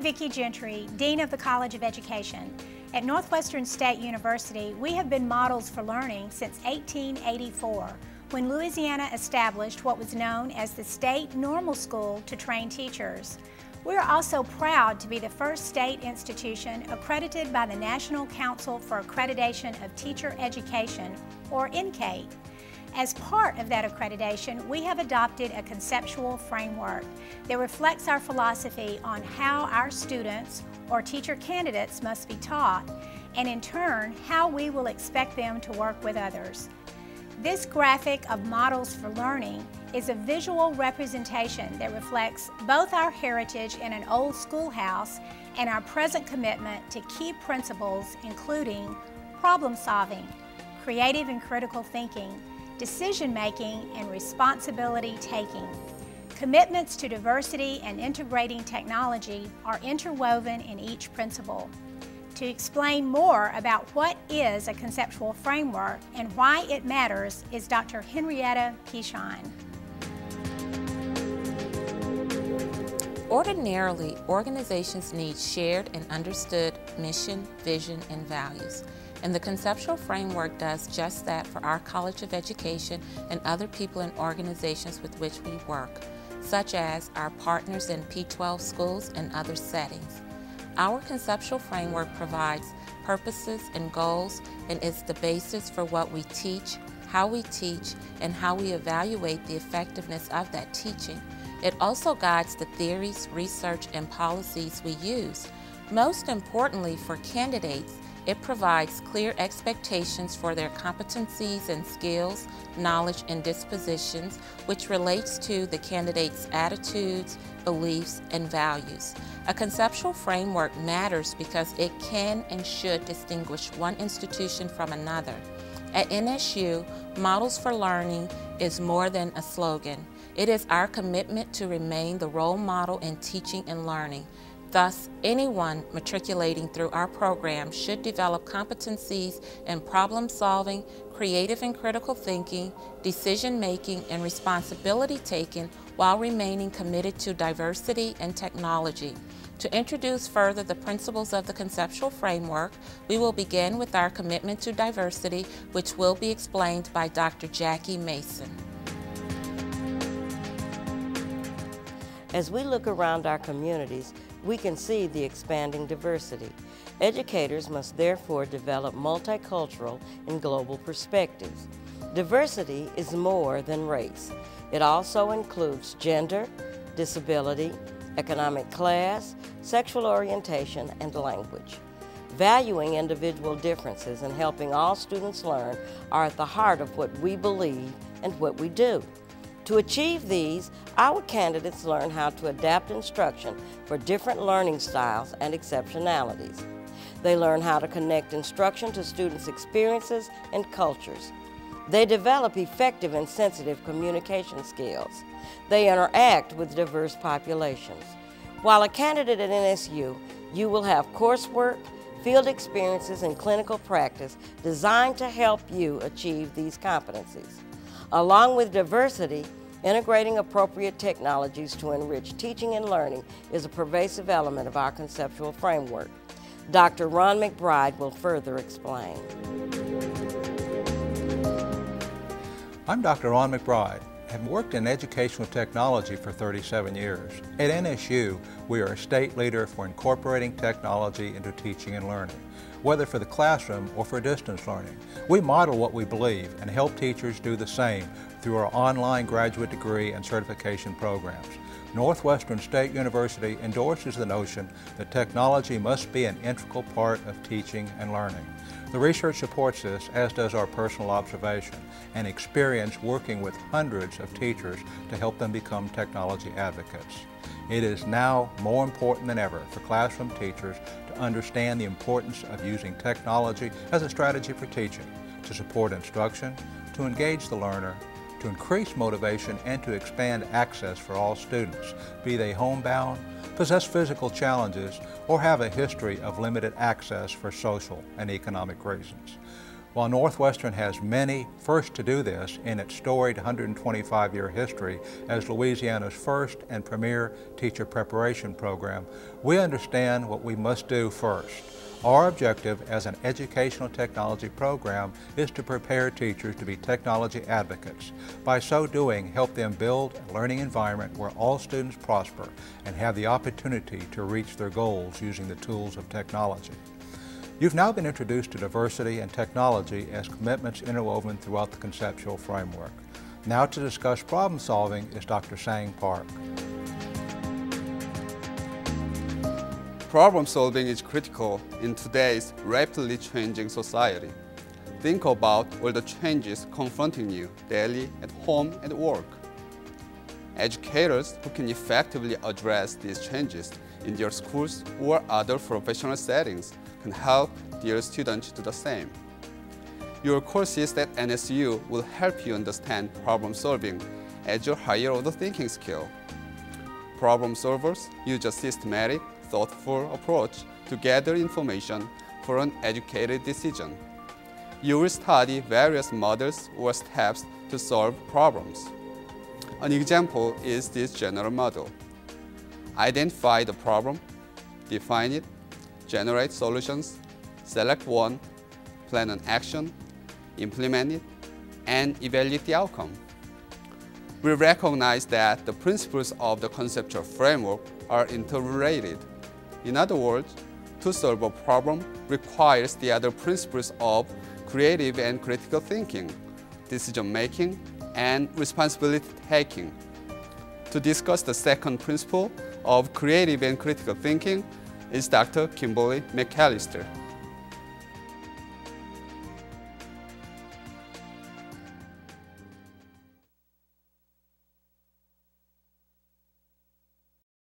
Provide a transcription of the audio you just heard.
Vicki Gentry, Dean of the College of Education. At Northwestern State University, we have been models for learning since 1884, when Louisiana established what was known as the State Normal School to train teachers. We are also proud to be the first state institution accredited by the National Council for Accreditation of Teacher Education, or NCATE. As part of that accreditation, we have adopted a conceptual framework that reflects our philosophy on how our students or teacher candidates must be taught, and in turn, how we will expect them to work with others. This graphic of models for learning is a visual representation that reflects both our heritage in an old schoolhouse and our present commitment to key principles including problem solving, creative and critical thinking, decision-making, and responsibility-taking. Commitments to diversity and integrating technology are interwoven in each principle. To explain more about what is a conceptual framework and why it matters is Dr. Henrietta Pichon. Ordinarily, organizations need shared and understood mission, vision, and values. And the conceptual framework does just that for our College of Education and other people and organizations with which we work, such as our partners in P-12 schools and other settings. Our conceptual framework provides purposes and goals and is the basis for what we teach, how we teach, and how we evaluate the effectiveness of that teaching. It also guides the theories, research, and policies we use. Most importantly for candidates, it provides clear expectations for their competencies and skills, knowledge, and dispositions, which relates to the candidate's attitudes, beliefs, and values. A conceptual framework matters because it can and should distinguish one institution from another. At NSU, Models for Learning is more than a slogan. It is our commitment to remain the role model in teaching and learning. Thus, anyone matriculating through our program should develop competencies in problem solving, creative and critical thinking, decision making, and responsibility taking while remaining committed to diversity and technology. To introduce further the principles of the conceptual framework, we will begin with our commitment to diversity, which will be explained by Dr. Jackie Mason. As we look around our communities, we can see the expanding diversity. Educators must therefore develop multicultural and global perspectives. Diversity is more than race. It also includes gender, disability, economic class, sexual orientation, and language. Valuing individual differences and helping all students learn are at the heart of what we believe and what we do. To achieve these, our candidates learn how to adapt instruction for different learning styles and exceptionalities. They learn how to connect instruction to students' experiences and cultures. They develop effective and sensitive communication skills. They interact with diverse populations. While a candidate at NSU, you will have coursework, field experiences, and clinical practice designed to help you achieve these competencies. Along with diversity, integrating appropriate technologies to enrich teaching and learning is a pervasive element of our conceptual framework. Dr. Ron McBride will further explain. I'm Dr. Ron McBride. I have worked in educational technology for 37 years. At NSU, we are a state leader for incorporating technology into teaching and learning, whether for the classroom or for distance learning. We model what we believe and help teachers do the same through our online graduate degree and certification programs. Northwestern State University endorses the notion that technology must be an integral part of teaching and learning. The research supports this, as does our personal observation and experience working with hundreds of teachers to help them become technology advocates. It is now more important than ever for classroom teachers to understand the importance of using technology as a strategy for teaching, to support instruction, to engage the learner, to increase motivation, and to expand access for all students, be they homebound, possess physical challenges, or have a history of limited access for social and economic reasons. While Northwestern has many firsts to do this in its storied 125-year history as Louisiana's first and premier teacher preparation program, we understand what we must do first. Our objective as an educational technology program is to prepare teachers to be technology advocates. By so doing, help them build a learning environment where all students prosper and have the opportunity to reach their goals using the tools of technology. You've now been introduced to diversity and technology as commitments interwoven throughout the conceptual framework. Now to discuss problem solving is Dr. Sang Park. Problem solving is critical in today's rapidly changing society. Think about all the changes confronting you daily at home and work. Educators who can effectively address these changes in their schools or other professional settings can help their students do the same. Your courses at NSU will help you understand problem solving as your higher order thinking skill. Problem solvers use a systematic, thoughtful approach to gather information for an educated decision. You will study various models or steps to solve problems. An example is this general model. Identify the problem, define it, generate solutions, select one, plan an action, implement it, and evaluate the outcome. We recognize that the principles of the conceptual framework are interrelated. In other words, to solve a problem requires the other principles of creative and critical thinking, decision-making, and responsibility-taking. To discuss the second principle of creative and critical thinking is Dr. Kimberly McAllister.